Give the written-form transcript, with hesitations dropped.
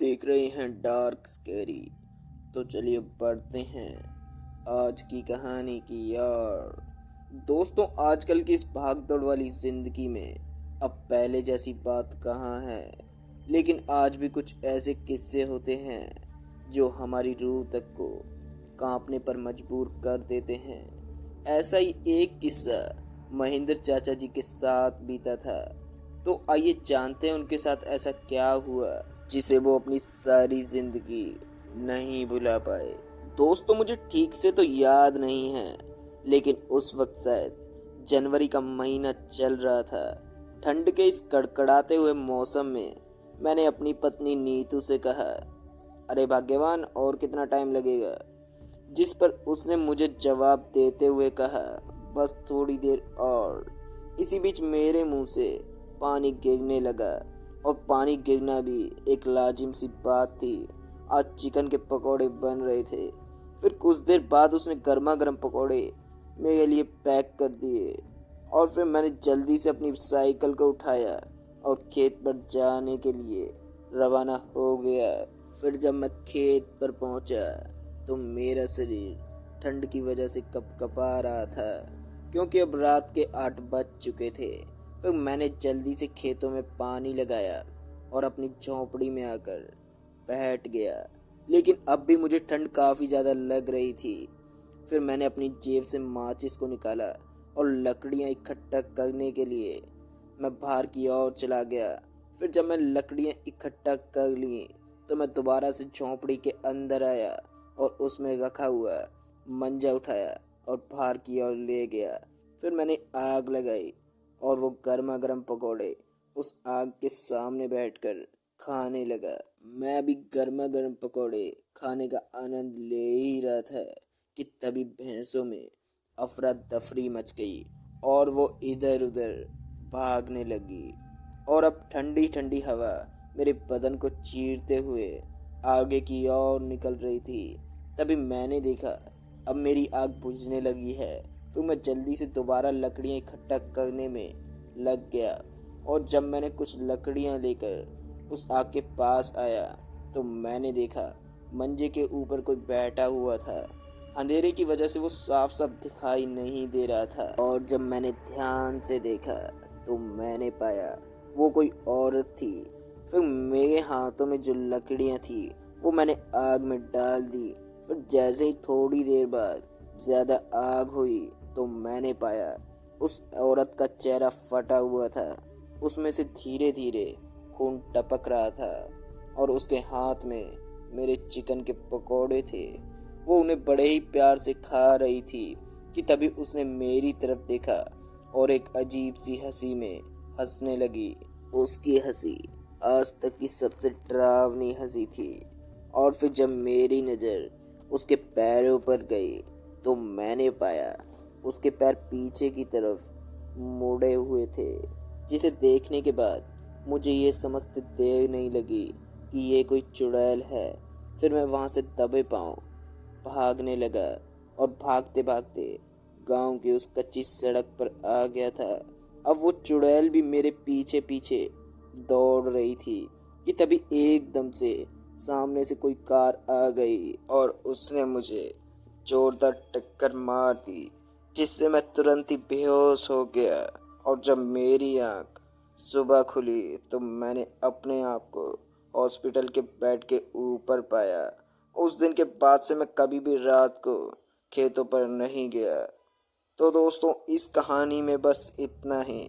देख रहे हैं डार्क स्कैरी। तो चलिए पढ़ते हैं आज की कहानी की यार। दोस्तों, आजकल की इस भाग दौड़ वाली जिंदगी में अब पहले जैसी बात कहाँ है। लेकिन आज भी कुछ ऐसे किस्से होते हैं जो हमारी रूह तक को कांपने पर मजबूर कर देते हैं। ऐसा ही एक किस्सा महेंद्र चाचा जी के साथ बीता था। तो आइए जानते हैं उनके साथ ऐसा क्या हुआ जिसे वो अपनी सारी जिंदगी नहीं भुला पाए। दोस्तों, मुझे ठीक से तो याद नहीं है, लेकिन उस वक्त शायद जनवरी का महीना चल रहा था। ठंड के इस कड़कड़ाते हुए मौसम में मैंने अपनी पत्नी नीतू से कहा, अरे भाग्यवान, और कितना टाइम लगेगा? जिस पर उसने मुझे जवाब देते हुए कहा, बस थोड़ी देर और। इसी बीच मेरे मुंह से पानी गिरने लगा, और पानी गिरना भी एक लाजिम सी बात थी। आज चिकन के पकौड़े बन रहे थे। फिर कुछ देर बाद उसने गर्मा गर्म पकौड़े मेरे लिए पैक कर दिए, और फिर मैंने जल्दी से अपनी साइकिल को उठाया और खेत पर जाने के लिए रवाना हो गया। फिर जब मैं खेत पर पहुंचा तो मेरा शरीर ठंड की वजह से कपकपा रहा था, क्योंकि अब रात के 8 बज चुके थे। फिर मैंने जल्दी से खेतों में पानी लगाया और अपनी झोंपड़ी में आकर बैठ गया। लेकिन अब भी मुझे ठंड काफ़ी ज़्यादा लग रही थी। फिर मैंने अपनी जेब से माचिस को निकाला और लकड़ियाँ इकट्ठा करने के लिए मैं बाहर की ओर चला गया। फिर जब मैं लकड़ियाँ इकट्ठा कर ली तो मैं दोबारा से झोंपड़ी के अंदर आया और उसमें रखा हुआ मंजा उठाया और बाहर की ओर ले गया। फिर मैंने आग लगाई और वो गर्मा गर्म पकौड़े उस आग के सामने बैठकर खाने लगा। मैं भी गर्मा गर्म पकौड़े खाने का आनंद ले ही रहा था कि तभी भैंसों में अफरा तफरी मच गई और वो इधर उधर भागने लगी। और अब ठंडी ठंडी हवा मेरे बदन को चीरते हुए आगे की ओर निकल रही थी। तभी मैंने देखा अब मेरी आग बुझने लगी है। तो मैं जल्दी से दोबारा लकड़ियाँ इकट्ठा करने में लग गया, और जब मैंने कुछ लकड़ियाँ लेकर उस आग के पास आया तो मैंने देखा मंजे के ऊपर कोई बैठा हुआ था। अंधेरे की वजह से वो साफ साफ दिखाई नहीं दे रहा था, और जब मैंने ध्यान से देखा तो मैंने पाया वो कोई औरत थी। फिर मेरे हाथों में जो लकड़ियाँ थी वो मैंने आग में डाल दी। फिर जैसे ही थोड़ी देर बाद ज़्यादा आग हुई तो मैंने पाया उस औरत का चेहरा फटा हुआ था। उसमें से धीरे धीरे खून टपक रहा था, और उसके हाथ में मेरे चिकन के पकोड़े थे। वो उन्हें बड़े ही प्यार से खा रही थी कि तभी उसने मेरी तरफ देखा और एक अजीब सी हंसी में हंसने लगी। उसकी हंसी आज तक की सबसे डरावनी हंसी थी। और फिर जब मेरी नज़र उसके पैरों पर गई तो मैंने पाया उसके पैर पीछे की तरफ मुड़े हुए थे, जिसे देखने के बाद मुझे ये समझते देर नहीं लगी कि ये कोई चुड़ैल है। फिर मैं वहाँ से दबे पाँव भागने लगा, और भागते भागते गांव की उस कच्ची सड़क पर आ गया था। अब वो चुड़ैल भी मेरे पीछे पीछे दौड़ रही थी कि तभी एकदम से सामने से कोई कार आ गई और उसने मुझे जोरदार टक्कर मार दी, जिससे मैं तुरंत ही बेहोश हो गया। और जब मेरी आंख सुबह खुली तो मैंने अपने आप को हॉस्पिटल के बेड के ऊपर पाया। उस दिन के बाद से मैं कभी भी रात को खेतों पर नहीं गया। तो दोस्तों, इस कहानी में बस इतना ही।